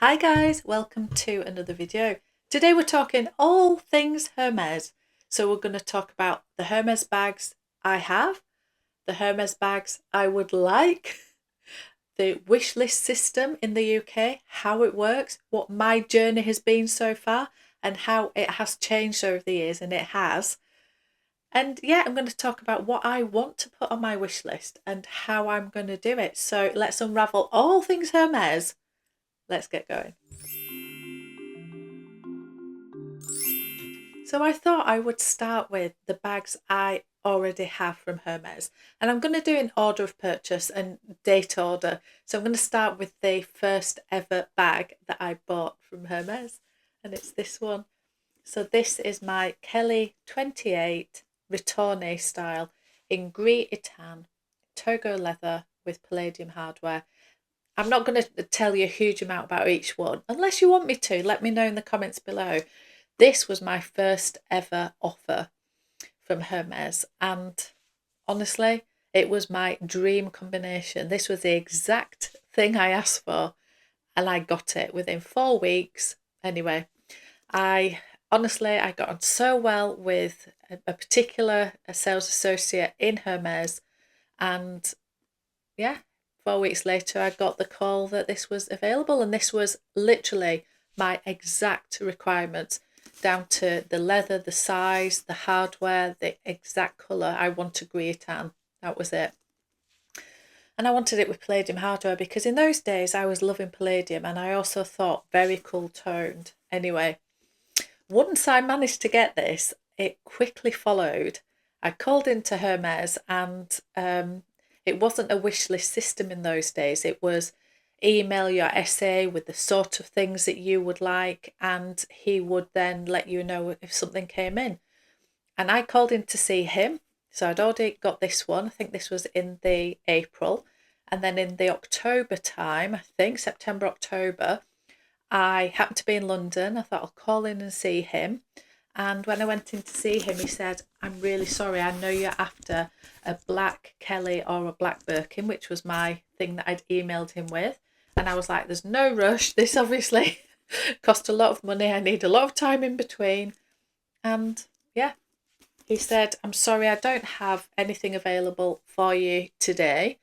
Hi guys, welcome to another video. Today we're talking all things Hermes. So we're going to talk about the Hermes bags I have, the Hermes bags I would like, the wish list system in the UK, how it works, what my journey has been so far and how it has changed over the years, and it has. And yeah, I'm going to talk about what I want to put on my wish list and how I'm going to do it. So let's unravel all things Hermes. Let's get going. So I thought I would start with the bags I already have from Hermes, and I'm going to do an order of purchase and date order. So I'm going to start with the first ever bag that I bought from Hermes, and it's this one. So this is my Kelly 28 Retourne style in gris etan, Togo leather with palladium hardware. I'm not going to tell you a huge amount about each one. Unless you want me to, let me know in the comments below. This was my first ever offer from Hermes, and honestly, it was my dream combination. This was the exact thing I asked for, and I got it within 4 weeks. Anyway, I got on so well with a particular sales associate in Hermes, and yeah, 4 weeks later, I got the call that this was available, and this was literally my exact requirements, down to the leather, the size, the hardware, the exact colour. I wanted grey tan. That was it. And I wanted it with palladium hardware because in those days I was loving palladium, and I also thought very cool toned. Anyway, once I managed to get this, it quickly followed. I called into Hermes, and it wasn't a wish list system in those days. It was email your SA with the sort of things that you would like, and he would then let you know if something came in. And I called in to see him. So I'd already got this one. I think this was in the April. And then in the October time, I think September, October, I happened to be in London. I thought I'll call in and see him. And when I went in to see him, he said, "I'm really sorry, I know you're after a black Kelly or a black Birkin," which was my thing that I'd emailed him with. And I was like, there's no rush. This obviously cost a lot of money. I need a lot of time in between. And yeah, he said, "I'm sorry, I don't have anything available for you today."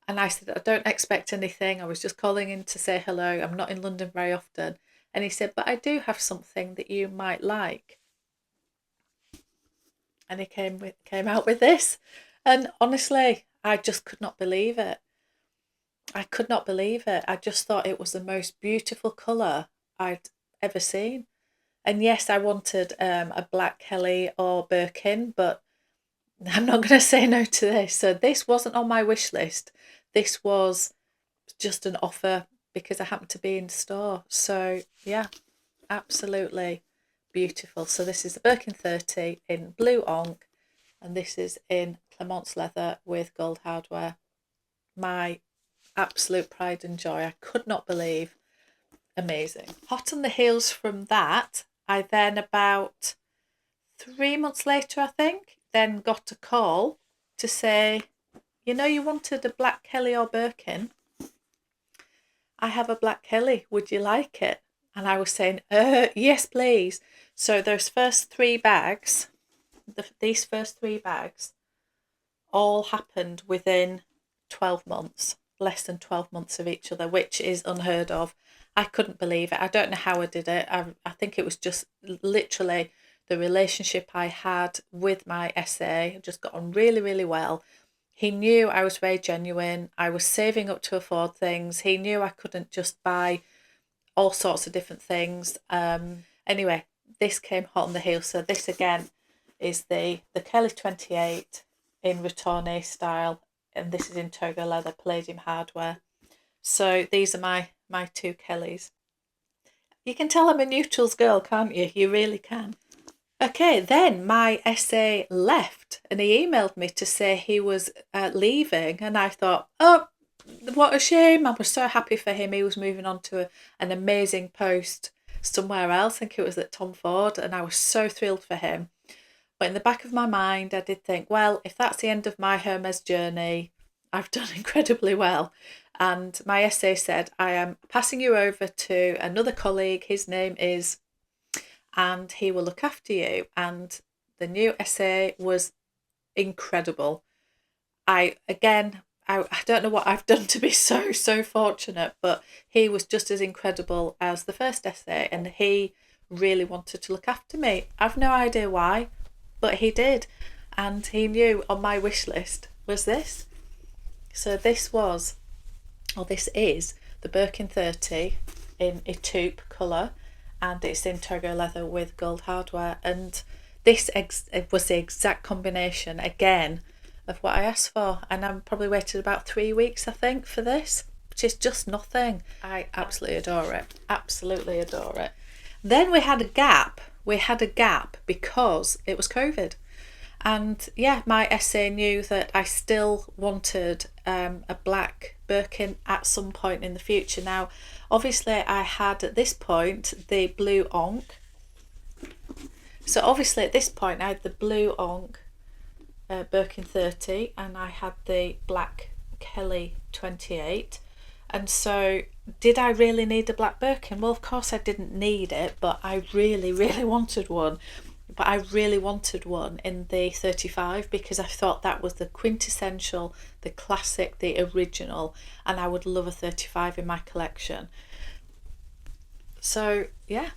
And I said, "I don't expect anything. I was just calling in to say hello. I'm not in London very often." And he said, "But I do have something that you might like." And he came out with this, and honestly, I just could not believe it. I could not believe it. I just thought it was the most beautiful colour I'd ever seen. And yes, I wanted a black Kelly or Birkin, but I'm not going to say no to this. So this wasn't on my wish list. This was just an offer because I happened to be in store. So yeah, absolutely beautiful. So this is the Birkin 30 in blue onk, and this is in Clement's leather with gold hardware. My absolute pride and joy. I could not believe. Amazing. Hot on the heels from that, I then about 3 months later, I think, then got a call to say, you wanted a black Kelly or Birkin. I have a black Kelly. Would you like it? And I was saying, yes, please. So those first 3 bags, these first 3 bags, all happened within 12 months, less than 12 months of each other, which is unheard of. I couldn't believe it. I don't know how I did it. I think it was just literally the relationship I had with my SA. Just got on really, really well. He knew I was very genuine. I was saving up to afford things. He knew I couldn't just buy all sorts of different things. Anyway, this came hot on the heels. So this again is the Kelly 28 in Retourne style, and this is in Togo leather, palladium hardware. So these are my 2 Kellys. You can tell I'm a neutrals girl, can't you? You really can. Okay, then my SA left, and he emailed me to say he was leaving, and I thought, oh, what a shame. I was so happy for him. He was moving on to an amazing post somewhere else. I think it was at Tom Ford, and I was so thrilled for him. But in the back of my mind, I did think, well, if that's the end of my Hermes journey, I've done incredibly well. And my SA said, I am passing you over to another colleague, his name is, and he will look after you. And the new SA was incredible. I don't know what I've done to be so fortunate, but he was just as incredible as the first SA, and he really wanted to look after me. I've no idea why, but he did. And he knew on my wish list was this. So this is the Birkin 30 in a taupe colour, and it's in Togo leather with gold hardware. And this was the exact combination again of what I asked for, and I'm probably waited about 3 weeks, I think, for this, which is just nothing. I absolutely adore it. Absolutely adore it. Then we had a gap. Because it was COVID. And yeah, my SA knew that I still wanted a black Birkin at some point in the future. Now, obviously, I had at this point the blue Onk. So obviously at this point I had the blue Onk Birkin 30, and I had the black Kelly 28. And so did I really need a black Birkin? Well, of course I didn't need it, but I really wanted one. But I really wanted one in the 35 because I thought that was the quintessential, the classic, the original, and I would love a 35 in my collection. So yeah,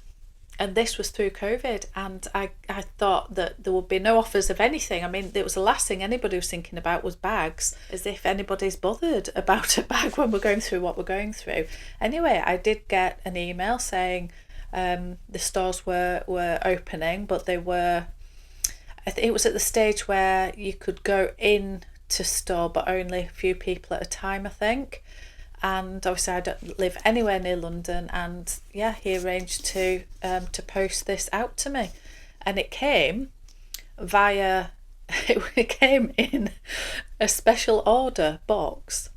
and this was through COVID, and I thought that there would be no offers of anything. I mean, it was the last thing anybody was thinking about was bags, as if anybody's bothered about a bag when we're going through what we're going through. Anyway, I did get an email saying the stores were opening, but they were, it was at the stage where you could go in to store, but only a few people at a time, I think. And obviously I don't live anywhere near London, and yeah, he arranged to post this out to me, and it came via it came in a special order box,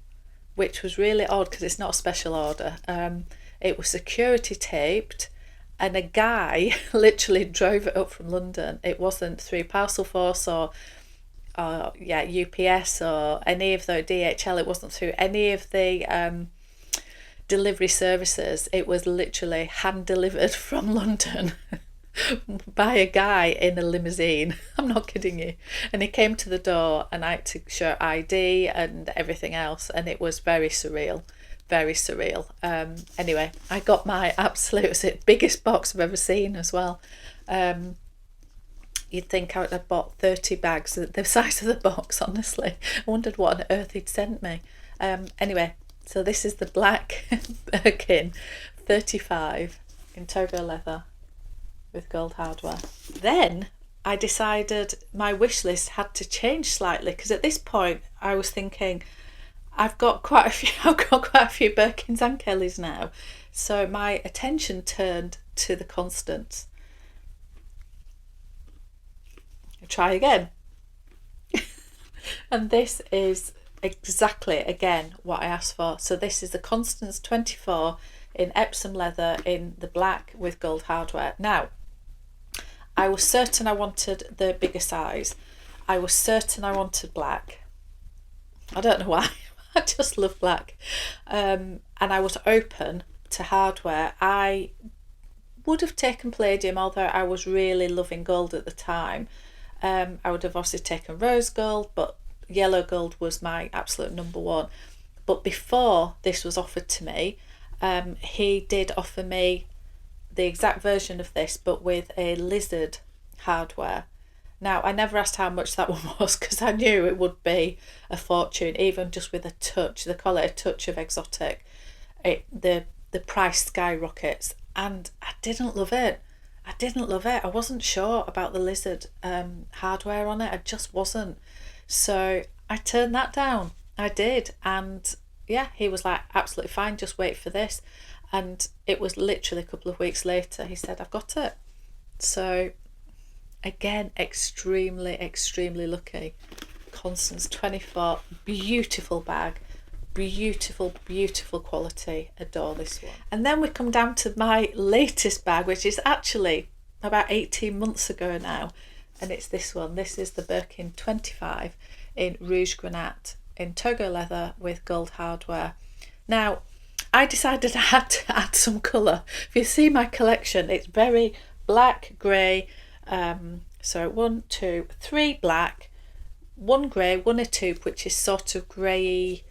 which was really odd because it's not a special order. It was security taped, and a guy literally drove it up from London. It wasn't through Parcel Force or UPS or any of the DHL. It wasn't through any of the delivery services. It was literally hand delivered from London by a guy in a limousine. I'm not kidding you. And he came to the door, and I had to show ID and everything else, and it was very surreal. Very surreal. Anyway, I got my absolute biggest box I've ever seen as well. You'd think I would have bought 30 bags the size of the box, honestly. I wondered what on earth he'd sent me. Anyway, so this is the black Birkin 35 in Togo leather with gold hardware. Then I decided my wish list had to change slightly, because at this point I was thinking, I've got quite a few Birkins and Kellys now. So my attention turned to the Constance. Try again. And this is exactly again what I asked for. So this is the Constance 24 in Epsom leather in the black with gold hardware. Now, I was certain I wanted the bigger size. I was certain I wanted black. I don't know why. I just love black. And I was open to hardware. I would have taken palladium, although I was really loving gold at the time. I would have obviously taken rose gold, but yellow gold was my absolute number one. But before this was offered to me, he did offer me the exact version of this, but with a lizard hardware. Now, I never asked how much that one was, because I knew it would be a fortune, even just with a touch, they call it a touch of exotic. The price skyrockets, and I didn't love it. I wasn't sure about the lizard hardware on it. I just wasn't. So I turned that down. I did. And yeah, he was like, absolutely fine, just wait for this. And it was literally a couple of weeks later, he said, I've got it. So again, extremely lucky. Constance 24, beautiful bag. Beautiful quality. Adore this one. And then we come down to my latest bag, which is actually about 18 months ago now, and it's this one. This is the Birkin 25 in Rouge Granat in Togo leather with gold hardware. Now, I decided I had to add some colour. If you see my collection, it's very black, grey. So 1, 2, 3 black, 1 grey, 1 a taupe, which is sort of grey,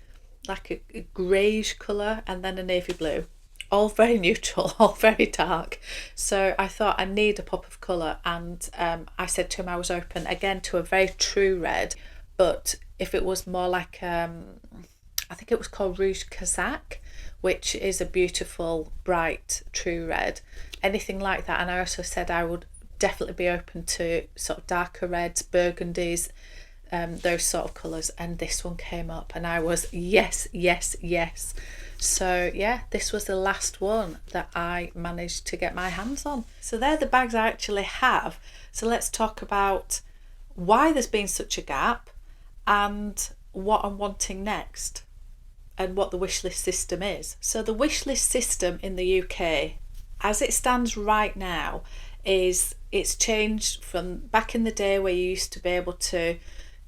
like a greyish colour, and then a navy blue. All very neutral, all very dark. So I thought I need a pop of colour, and I said to him I was open again to a very true red, but if it was more like I think it was called Rouge Kazakh, which is a beautiful, bright, true red. Anything like that. And I also said I would definitely be open to sort of darker reds, burgundies, those sort of colours. And this one came up and I was yes, yes, yes. So yeah, this was the last one that I managed to get my hands on. So they're the bags I actually have. So let's talk about why there's been such a gap and what I'm wanting next, and what the wishlist system is. So the wishlist system in the UK, as it stands right now, it's changed from back in the day where you used to be able to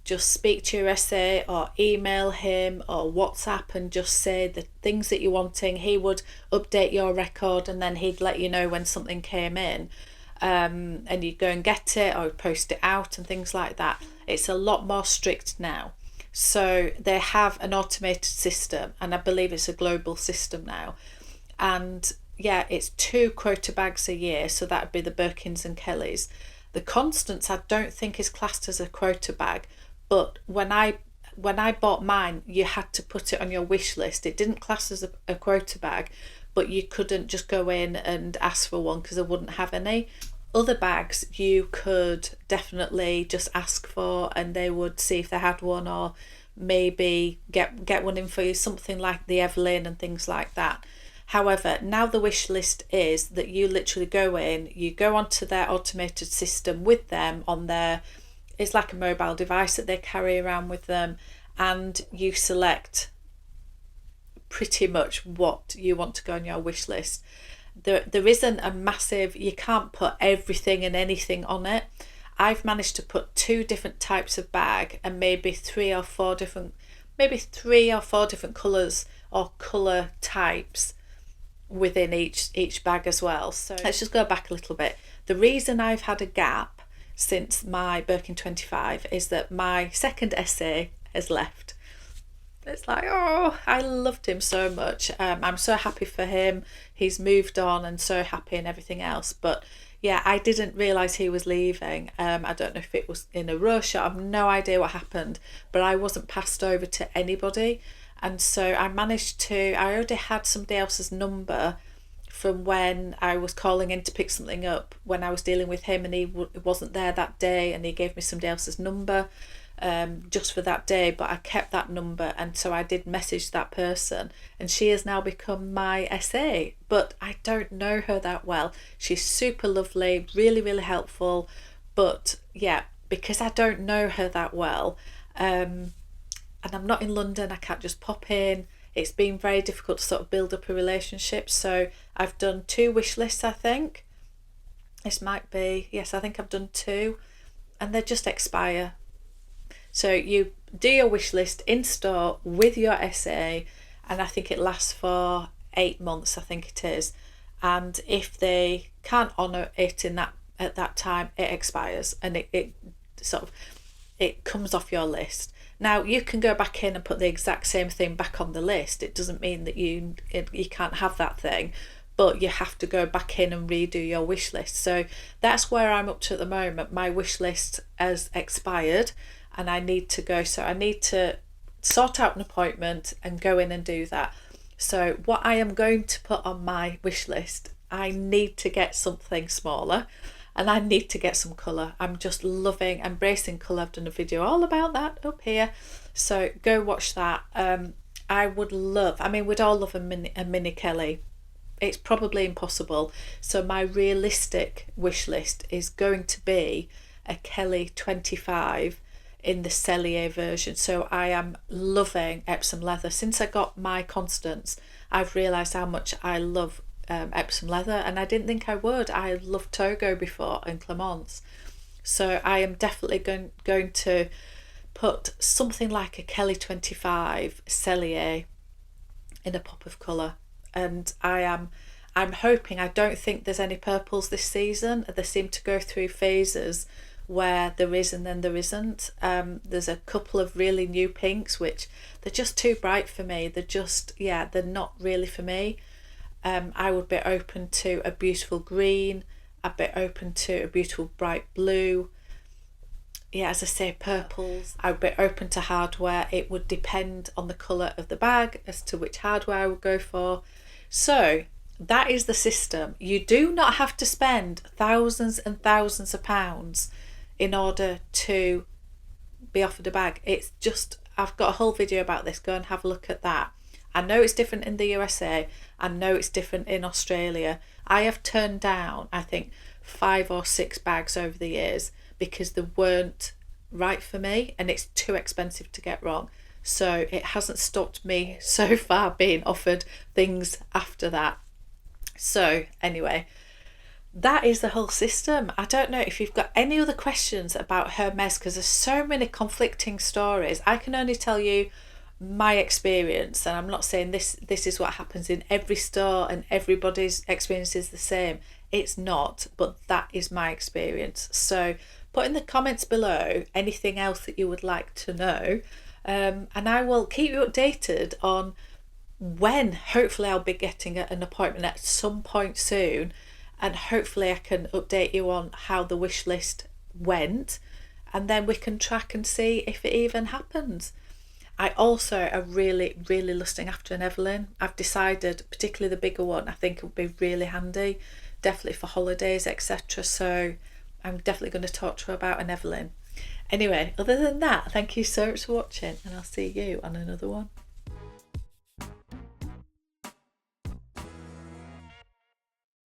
just speak to your SA or email him or WhatsApp and just say the things that you're wanting. He would update your record and then he'd let you know when something came in, and you'd go and get it or post it out and things like that. It's a lot more strict now. So they have an automated system, and I believe it's a global system now. And yeah, it's 2 quota bags a year, so that would be the Birkins and Kellys. The Constance I don't think is classed as a quota bag, but when I bought mine, you had to put it on your wish list. It didn't class as a quota bag, but you couldn't just go in and ask for one because I wouldn't have any. Other bags you could definitely just ask for and they would see if they had one, or maybe get one in for you, something like the Evelyn and things like that. However, now the wish list is that you literally go in, you go onto their automated system with them on their, it's like a mobile device that they carry around with them, and you select pretty much what you want to go on your wish list. There isn't a massive, you can't put everything and anything on it. I've managed to put 2 different types of bag and maybe 3 or 4 different colours or colour types within each bag as well. So let's just go back a little bit. The reason I've had a gap since my Birkin 25 is that my second SA has left. It's like, oh, I loved him so much. I'm so happy for him. He's moved on and so happy and everything else. But yeah, I didn't realise he was leaving. I don't know if it was in a rush. I have no idea what happened, but I wasn't passed over to anybody. And so I already had somebody else's number from when I was calling in to pick something up when I was dealing with him, and he wasn't there that day, and he gave me somebody else's number just for that day, but I kept that number, and so I did message that person, and she has now become my SA, but I don't know her that well. She's super lovely, really, really helpful, but yeah, because I don't know her that well, and I'm not in London, I can't just pop in. It's been very difficult to sort of build up a relationship. So I've done 2 wish lists, I think. This might be, yes, I think I've done 2, and they just expire. So you do your wish list in store with your SA, and I think it lasts for 8 months, I think it is. And if they can't honour it at that time, it expires, and it comes off your list. Now you can go back in and put the exact same thing back on the list. It doesn't mean that you can't have that thing, but you have to go back in and redo your wish list. So that's where I'm up to at the moment. My wish list has expired and I need to go. So I need to sort out an appointment and go in and do that. So what I am going to put on my wish list, I need to get something smaller. And I need to get some colour. I'm just embracing colour. I've done a video all about that up here. So go watch that. We'd all love a mini Kelly. It's probably impossible. So my realistic wish list is going to be a Kelly 25 in the Cellier version. So I am loving Epsom leather. Since I got my Constance, I've realised how much I love Epsom leather, and I didn't think I would. I loved Togo before and Clemence, so I am definitely going to put something like a Kelly 25 Cellier in a pop of colour. And I'm hoping, I don't think there's any purples this season. They seem to go through phases where there is and then there isn't. There's a couple of really new pinks which they're just too bright for me. They're just, yeah, they're not really for me. I would be open to a beautiful green. I'd be open to a beautiful bright blue. Yeah, as I say, purples. I would be open to hardware. It would depend on the colour of the bag as to which hardware I would go for. So that is the system. You do not have to spend thousands and thousands of pounds in order to be offered a bag. It's just, I've got a whole video about this. Go and have a look at that. I know it's different in the USA. I know it's different in Australia. I have turned down, I think, 5 or 6 bags over the years because they weren't right for me and it's too expensive to get wrong. So it hasn't stopped me so far being offered things after that. So anyway, that is the whole system. I don't know if you've got any other questions about Hermes, because there's so many conflicting stories. I can only tell you my experience, and I'm not saying this is what happens in every store and everybody's experience is the same. It's not, but that is my experience. So put in the comments below anything else that you would like to know, and I will keep you updated on when hopefully I'll be getting an appointment at some point soon, and hopefully I can update you on how the wish list went, and then we can track and see if it even happens. I also am really lusting after an Evelyn. I've decided, particularly the bigger one, I think it would be really handy, definitely for holidays, etc. So I'm definitely going to talk to her about an Evelyn. Anyway, other than that, thank you so much for watching, and I'll see you on another one.